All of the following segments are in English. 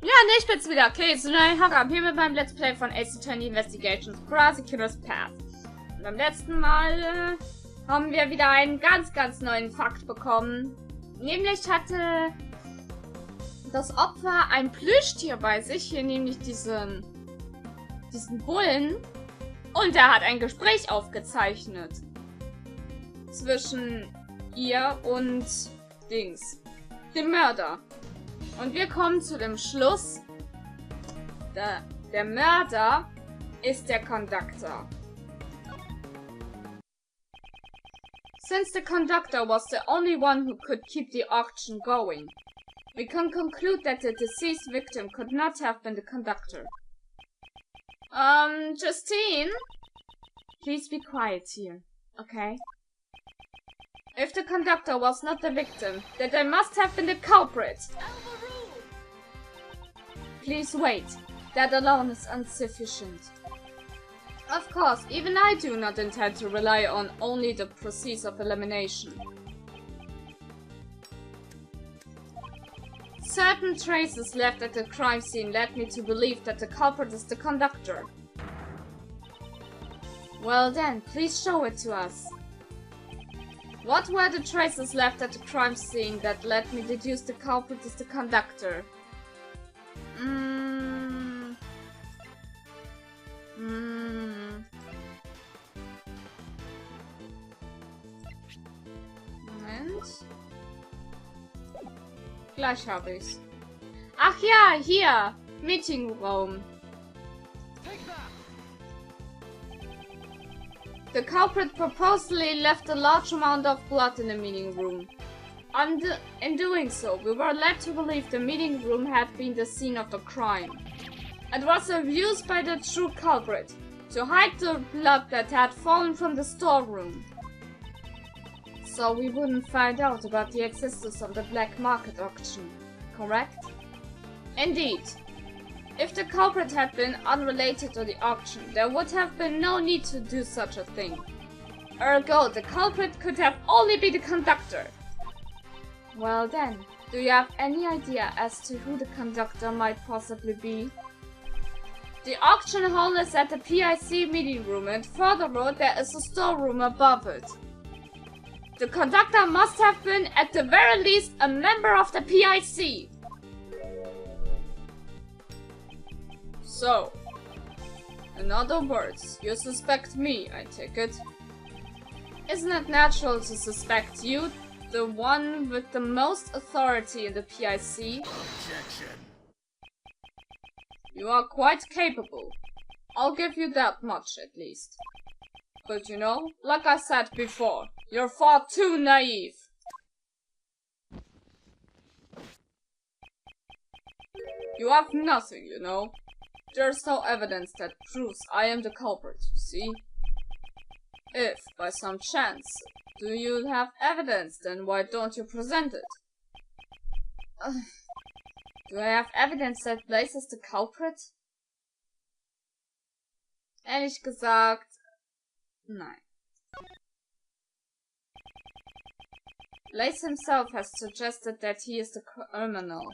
Ja, ne, ich bin's wieder. Okay, so nein, Haram hier mit meinem Let's Play von Ace Attorney Investigations Prosecutor's Path. Und beim letzten Mal haben wir wieder einen ganz neuen Fakt bekommen. Nämlich hatte das Opfer ein Plüschtier bei sich, hier nämlich diesen Bullen. Und er hat ein Gespräch aufgezeichnet. Zwischen ihr und dem Mörder. Und wir kommen zu dem Schluss, der Mörder ist der Conductor. Since the conductor was the only one who could keep the auction going, we can conclude that the deceased victim could not have been the conductor. Justine? Please be quiet here, okay? If the conductor was not the victim, then they must have been the culprit. Please wait. That alone is insufficient. Of course, even I do not intend to rely on only the process of elimination. Certain traces left at the crime scene led me to believe that the culprit is the conductor. Well then, please show it to us. What were the traces left at the crime scene that led me to deduce the culprit is the conductor? Moment. Gleich habe ich's. Ach ja, hier! Meetingraum. The culprit purposely left a large amount of blood in the meeting room. In doing so, we were led to believe the meeting room had been the scene of the crime. It was used by the true culprit to hide the blood that had fallen from the storeroom. So we wouldn't find out about the existence of the black market auction, correct? Indeed. If the culprit had been unrelated to the auction, there would have been no need to do such a thing. Ergo, the culprit could have only been the conductor. Well then, do you have any idea as to who the conductor might possibly be? The auction hall is at the PIC meeting room, and further road there is a storeroom above it. The conductor must have been, at the very least, a member of the PIC. So, in other words, you suspect me, I take it. Isn't it natural to suspect you, the one with the most authority in the PIC? Objection. You are quite capable. I'll give you that much, at least. But you know, like I said before, you're far too naive. You have nothing, you know. There's no evidence that proves I am the culprit, you see? If, by some chance, do you have evidence, then why don't you present it? Do I have evidence that Blaze is the culprit? Ehrlich gesagt, nein. Blaze himself has suggested that he is the criminal.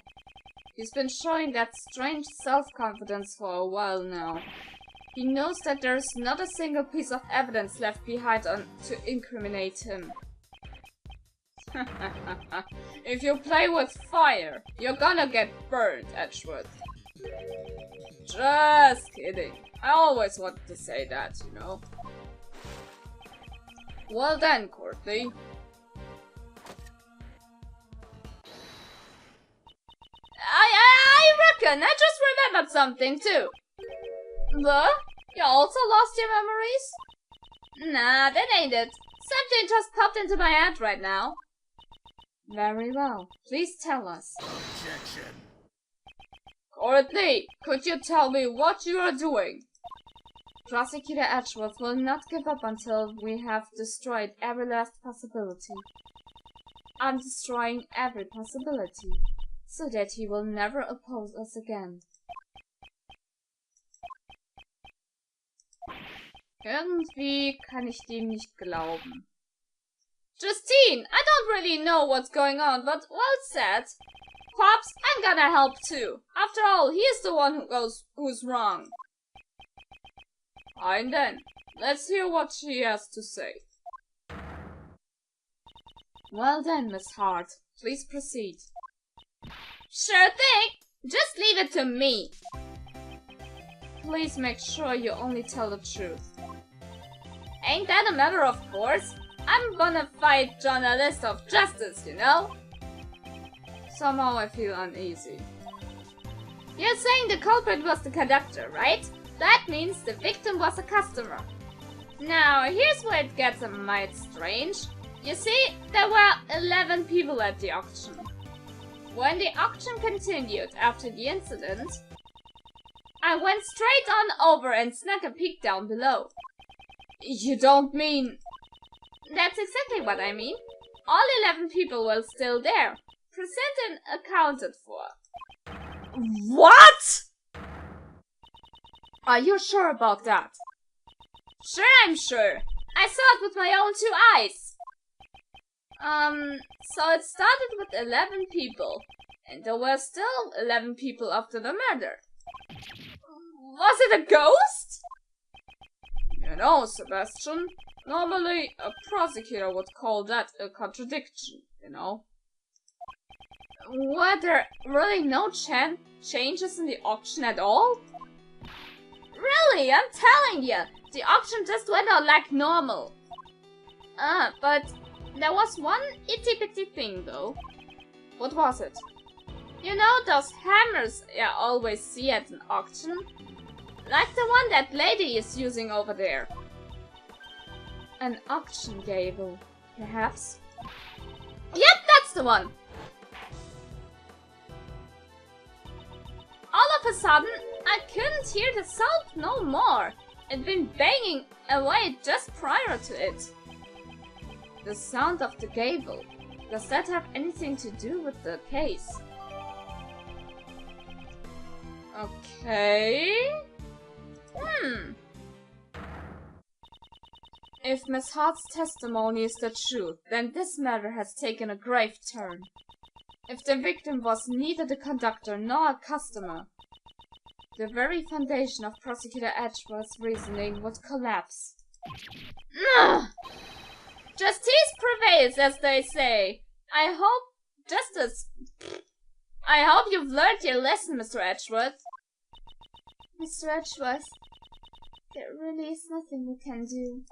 He's been showing that strange self-confidence for a while now. He knows that there's not a single piece of evidence left behind to incriminate him. If you play with fire, you're gonna get burned, Edgeworth. Just kidding. I always wanted to say that, you know. Well then, Courtney. I reckon I just remembered something too. What? You also lost your memories? Nah, that ain't it. Something just popped into my head right now. Very well. Please tell us. Objection. Courtney, could you tell me what you are doing? Prosecutor Edgeworth will not give up until we have destroyed every last possibility. I'm destroying every possibility, so that he will never oppose us again. Irgendwie kann ich dem nicht glauben. Justine, I don't really know what's going on, but well said. Pops, I'm gonna help too. After After all, he's the one who's wrong. And then, let's hear what she has to say. Well then, Miss Hart, please proceed. Sure thing! Just leave it to me. Please make sure you only tell the truth. Ain't that a matter of course? I'm gonna fight journalist of justice, you know? Somehow I feel uneasy. You're saying the culprit was the conductor, right? That means the victim was a customer. Now, here's where it gets a mite strange. You see, there were 11 people at the auction. When the auction continued after the incident, I went straight on over and snuck a peek down below. You don't mean... That's exactly what I mean. All 11 people were still there, present and accounted for. What? Are you sure about that? Sure, I'm sure. I saw it with my own 2 eyes. So it started with 11 people, and there were still 11 people after the murder. Was it a ghost? You know, Sebastian, normally a prosecutor would call that a contradiction, you know? Were there really no changes in the auction at all? Really, I'm telling you, the auction just went on like normal. But there was one itty-bitty thing though. What was it? You know those hammers you always see at an auction? Like the one that lady is using over there. An auction gable, perhaps? Yep, that's the one! All of a sudden, I couldn't hear the sound no more. It'd been banging away just prior to it. The sound of the gable. Does that have anything to do with the case? Okay... If Miss Hart's testimony is the truth, then this matter has taken a grave turn. If the victim was neither the conductor nor a customer, the very foundation of Prosecutor Edgeworth's reasoning would collapse. Justice prevails, as they say. I hope you've learned your lesson, Mr. Edgeworth. Mr. Edgeworth, there really is nothing we can do.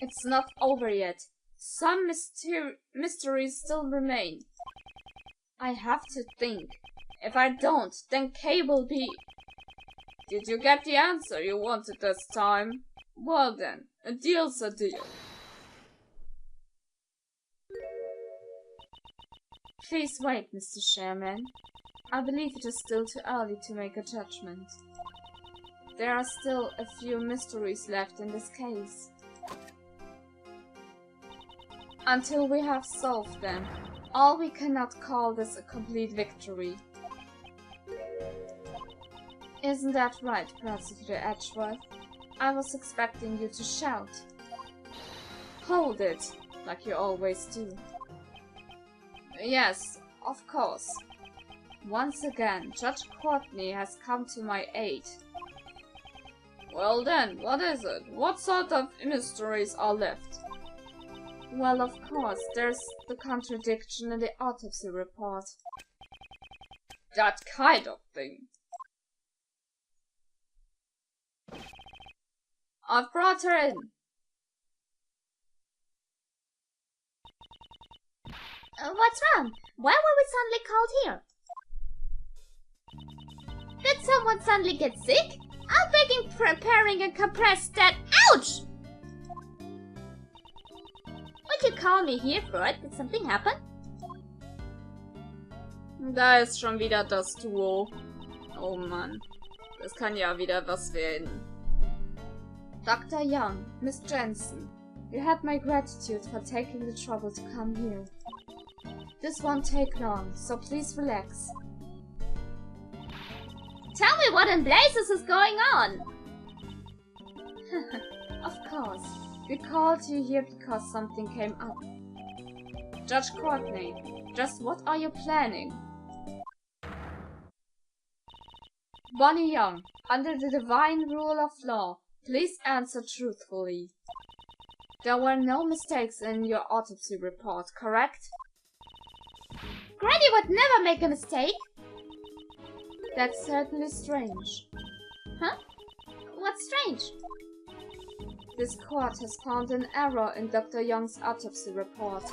It's not over yet. Some mysteries still remain. I have to think. If I don't, then Kay will be... Did you get the answer you wanted this time? Well then, a deal's a deal. Please wait, Mr. Chairman. I believe it is still too early to make a judgment. There are still a few mysteries left in this case. Until we have solved them, we cannot call this a complete victory. Isn't that right, Prosecutor Edgeworth? I was expecting you to shout. Hold it, like you always do. Yes, of course. Once again, Judge Courtney has come to my aid. Well then, what is it? What sort of mysteries are left? Well, of course, there's the contradiction in the autopsy report. That kind of thing. I've brought her in. What's wrong? Why were we suddenly called here? Did someone suddenly get sick? I'm begging, preparing a compressed that. Ouch! What you call me here for? Did something happen? Da ist schon wieder das Duo. Oh Mann. Das kann ja wieder was werden. Dr. Young, Miss Jensen, you had my gratitude for taking the trouble to come here. This won't take long, so please relax. Tell me what in blazes is going on! Of course. We called you here because something came up. Judge Courtney, just what are you planning? Bonnie Young, under the divine rule of law, please answer truthfully. There were no mistakes in your autopsy report, correct? Granny would never make a mistake. That's certainly strange. Huh? What's strange? This court has found an error in Dr. Young's autopsy report.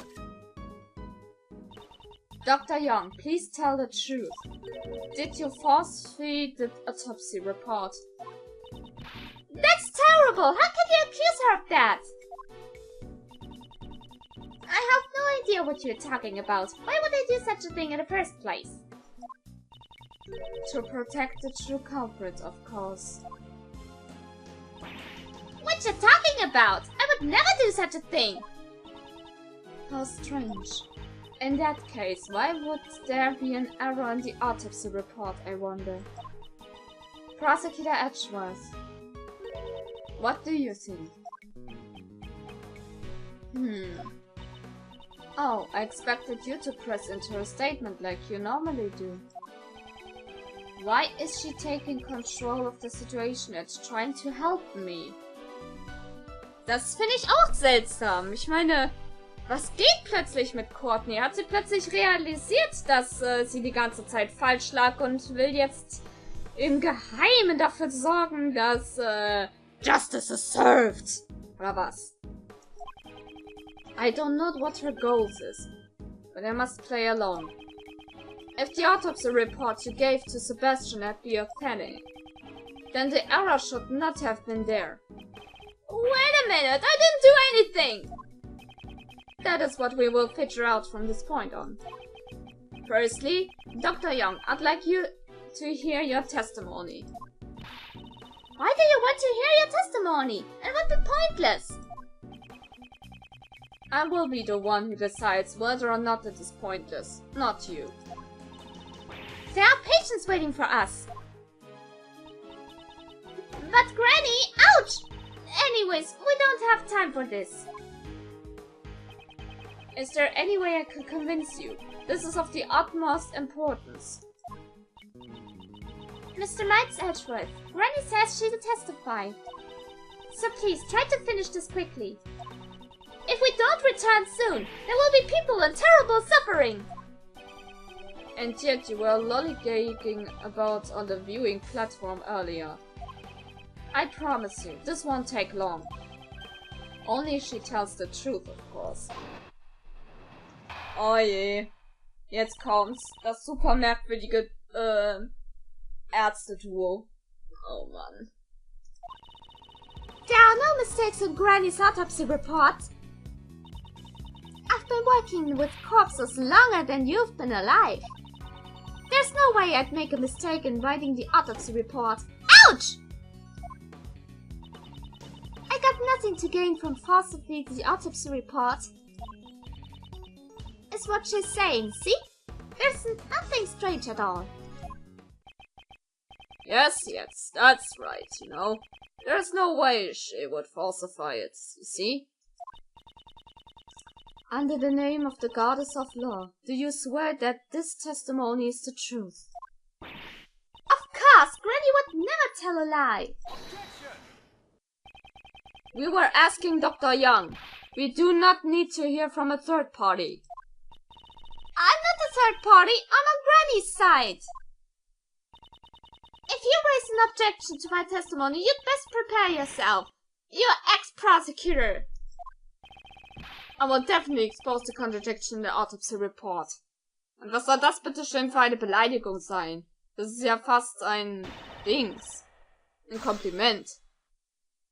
Dr. Young, please tell the truth. Did you falsify the autopsy report? That's terrible! How can you accuse her of that? I have no idea what you're talking about. Why would I do such a thing in the first place? To protect the true culprit, of course. What you talking about? I would never do such a thing! How strange. In that case, why would there be an error in the autopsy report, I wonder? Prosecutor Edgeworth, what do you think? Oh, I expected you to press into her statement like you normally do. Why is she taking control of the situation and trying to help me? Das finde ich auch seltsam. Ich meine, was geht plötzlich mit Courtney? Hat sie plötzlich realisiert, dass sie die ganze Zeit falsch lag und will jetzt im Geheimen dafür sorgen, dass Justice is served? Oder was? I don't know what her goals is, but I must play along. If the autopsy report you gave to Sebastian had been authentic, then the error should not have been there. Wait a minute, I didn't do anything! That is what we will figure out from this point on. Firstly, Dr. Young, I'd like you to hear your testimony. Why do you want to hear your testimony? It would be pointless. I will be the one who decides whether or not it is pointless, not you. There are patients waiting for us. But Granny, ouch! Anyways, we don't have time for this. Is there any way I could convince you? This is of the utmost importance. Mr. Miles Edgeworth, Granny says she will testify. So please, try to finish this quickly. If we don't return soon, there will be people in terrible suffering. And yet you were lollygagging about on the viewing platform earlier. I promise you, this won't take long. Only if she tells the truth, of course. Oh je. Jetzt kommt's. Das super merkwürdige Ärzte-Duo. Oh Mann. There are no mistakes in Granny's autopsy report. I've been working with corpses longer than you've been alive. There's no way I'd make a mistake in writing the autopsy report. Ouch! I got nothing to gain from falsifying the autopsy report. Is what she's saying, see? There's nothing strange at all. Yes, that's right, you know. There's no way she would falsify it, you see? Under the name of the Goddess of Law, do you swear that this testimony is the truth? Of course, Granny would never tell a lie. We were asking Dr. Young. We do not need to hear from a third party. I'm not a third party, I'm on Granny's side. If you raise an objection to my testimony, you'd best prepare yourself. You're ex-prosecutor. I will definitely expose the contradiction in the autopsy report. Und was soll das bitte schön für eine Beleidigung sein? Das ist ja fast ein Dings. Ein Kompliment.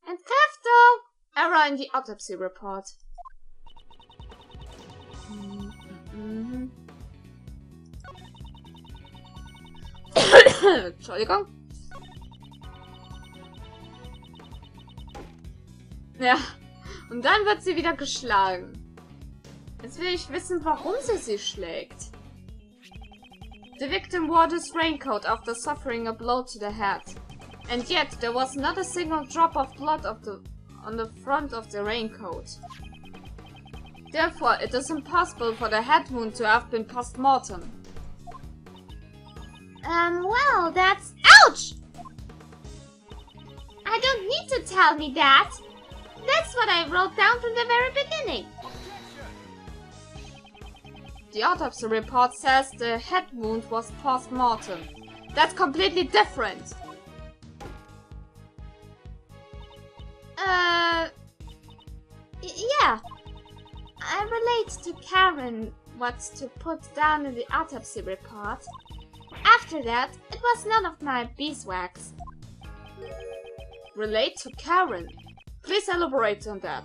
Entkräftung! Error in the autopsy report. Entschuldigung. Ja, und dann wird sie wieder geschlagen. Jetzt will ich wissen, warum sie schlägt. The victim wore this raincoat after suffering a blow to the head. And yet, there was not a single drop of blood on the front of the raincoat. Therefore, it is impossible for the head wound to have been post-mortem. Well, that's... Ouch! need to tell me that. That's what I wrote down from the very beginning. The autopsy report says the head wound was post-mortem. That's completely different. Yeah. I relate to Karen what to put down in the autopsy report. After that, it was none of my beeswax. Relate to Karen? Please elaborate on that.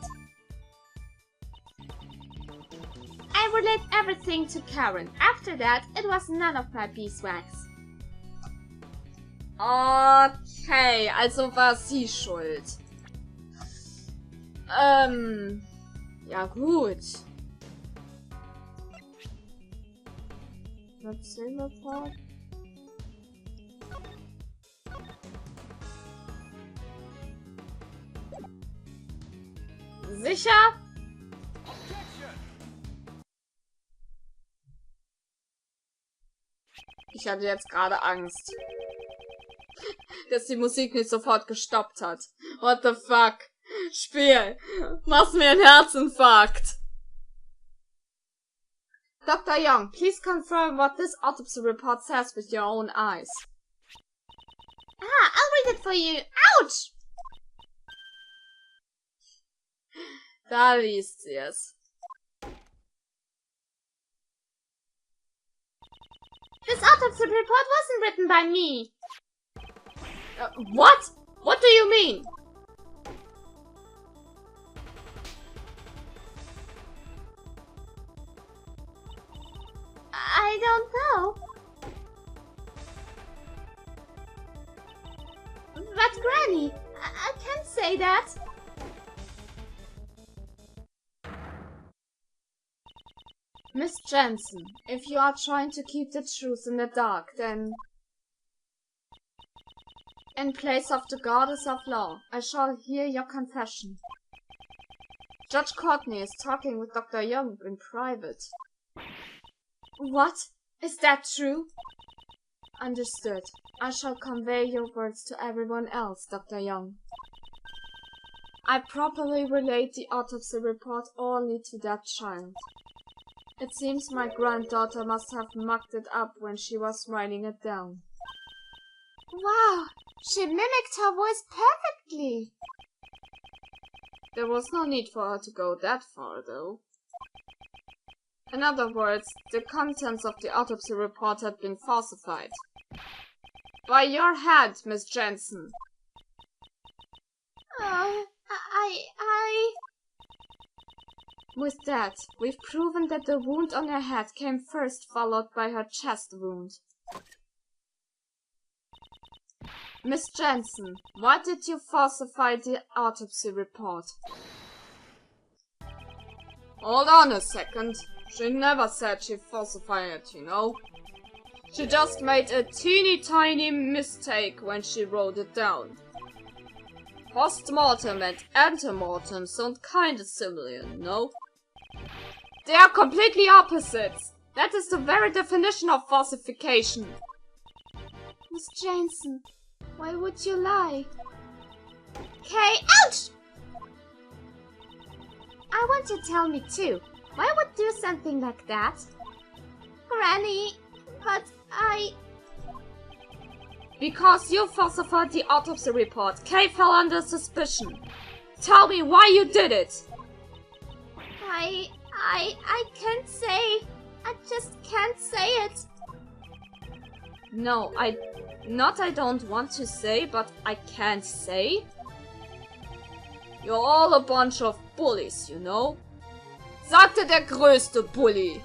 I relate everything to Karen. After that, it was none of my beeswax. Okay, also war sie schuld. Ja gut. Report. Sicher? Ich hatte jetzt gerade Angst, dass die Musik nicht sofort gestoppt hat. What the fuck? Spiel, machst mir einen Herzinfarkt. Dr. Young, please confirm what this autopsy report says with your own eyes. I'll read it for you. Ouch! Da liest sie es. This autopsy report wasn't written by me. What? What do you mean? I don't know. But Granny, I can't say that. Miss Jensen, if you are trying to keep the truth in the dark, then in place of the goddess of law, I shall hear your confession. Judge Courtney is talking with Dr. Young in private. What? Is that true? Understood. I shall convey your words to everyone else, Dr. Young. I properly relate the autopsy report only to that child. It seems my granddaughter must have mucked it up when she was writing it down. Wow, she mimicked her voice perfectly. There was no need for her to go that far, though. In other words, the contents of the autopsy report had been falsified. By your hand, Miss Jensen. With that, we've proven that the wound on her head came first, followed by her chest wound. Miss Jensen, why did you falsify the autopsy report? Hold on a second. She never said she falsified it, you know. She just made a teeny tiny mistake when she wrote it down. Post-mortem and antemortem sound kinda similar, you know? They are completely opposites. That is the very definition of falsification. Miss Jensen, why would you lie? Okay, ouch! I want you to tell me too. Why would do something like that? Granny, but Because you falsified the autopsy report, Kay fell under suspicion. Tell me why you did it! I can't say. I just can't say it. No, I don't want to say, but I can't say. You're all a bunch of bullies, you know? Sagte der größte Bully.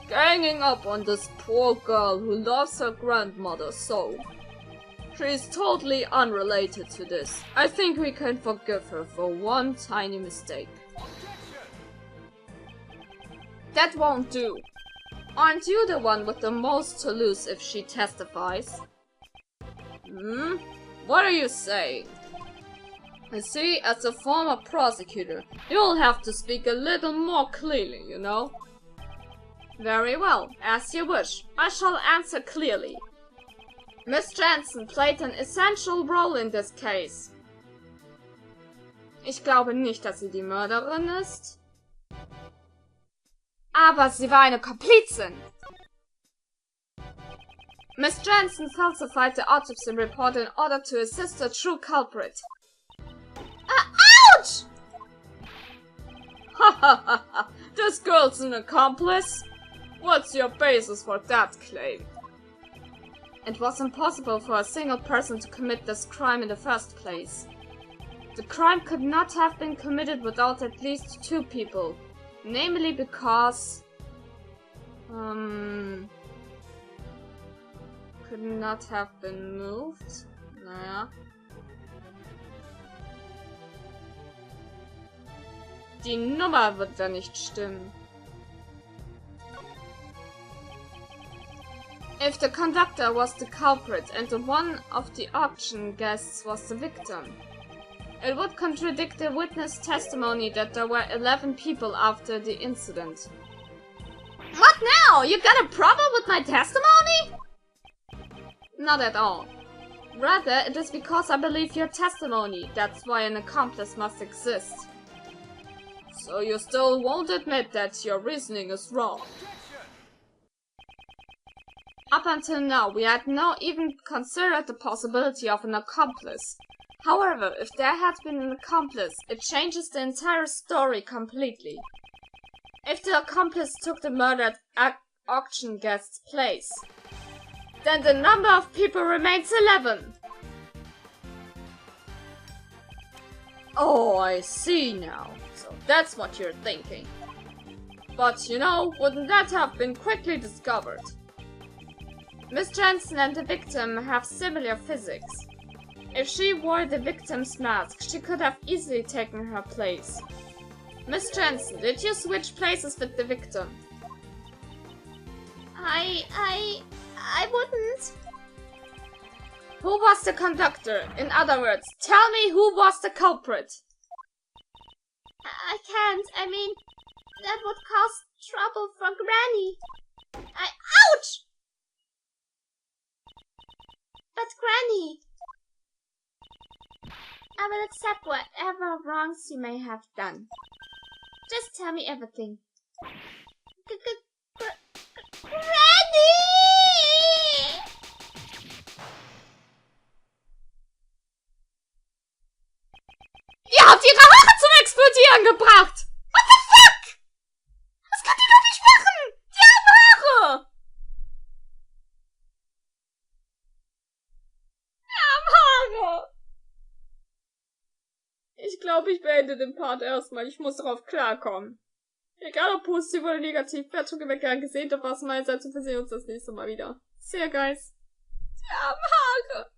Ganging up on this poor girl who loves her grandmother so. She's totally unrelated to this. I think we can forgive her for one tiny mistake. That won't do. Aren't you the one with the most to lose if she testifies? What are you saying? You see, as a former prosecutor, you'll have to speak a little more clearly, you know? Very well, as you wish. I shall answer clearly. Miss Jensen played an essential role in this case. Ich glaube nicht, dass sie die Mörderin ist. Aber sie war eine Komplizin. Miss Jensen falsified the autopsy report in order to assist the true culprit. Ouch! Ha ha ha ha! This girl's an accomplice? What's your basis for that claim? It was impossible for a single person to commit this crime in the first place. The crime could not have been committed without at least 2 people. Namely because... could not have been moved? Naja. Die Nummer wird da nicht stimmen. If the conductor was the culprit and the one of the auction guests was the victim, it would contradict the witness testimony that there were 11 people after the incident. What now? You got a problem with my testimony? Not at all. Rather, it is because I believe your testimony. That's why an accomplice must exist. So you still won't admit that your reasoning is wrong? Up until now, we had not even considered the possibility of an accomplice. However, if there had been an accomplice, it changes the entire story completely. If the accomplice took the murdered auction guest's place, then the number of people remains 11. Oh, I see now. So that's what you're thinking. But you know, wouldn't that have been quickly discovered? Miss Jensen and the victim have similar physics. If she wore the victim's mask, she could have easily taken her place. Miss Jensen, did you switch places with the victim? I wouldn't. Who was the conductor? In other words, tell me who was the culprit. I can't. I mean, that would cause trouble for Granny. Ouch! But Granny, I will accept whatever wrongs you may have done. Just tell me everything. Granny! Ihr habt ihre Haare zum Explodieren gebracht! What the fuck? Das könnt ihr doch nicht machen! Die haben Haare! Die haben Haare! Ich glaube, ich beende den Part erstmal. Ich muss darauf klarkommen. Egal ob positiv oder negativ, Bewertung immer gern gesehen, das war's meinerseits und wir sehen uns das nächste Mal wieder. See you guys. Die haben Haare!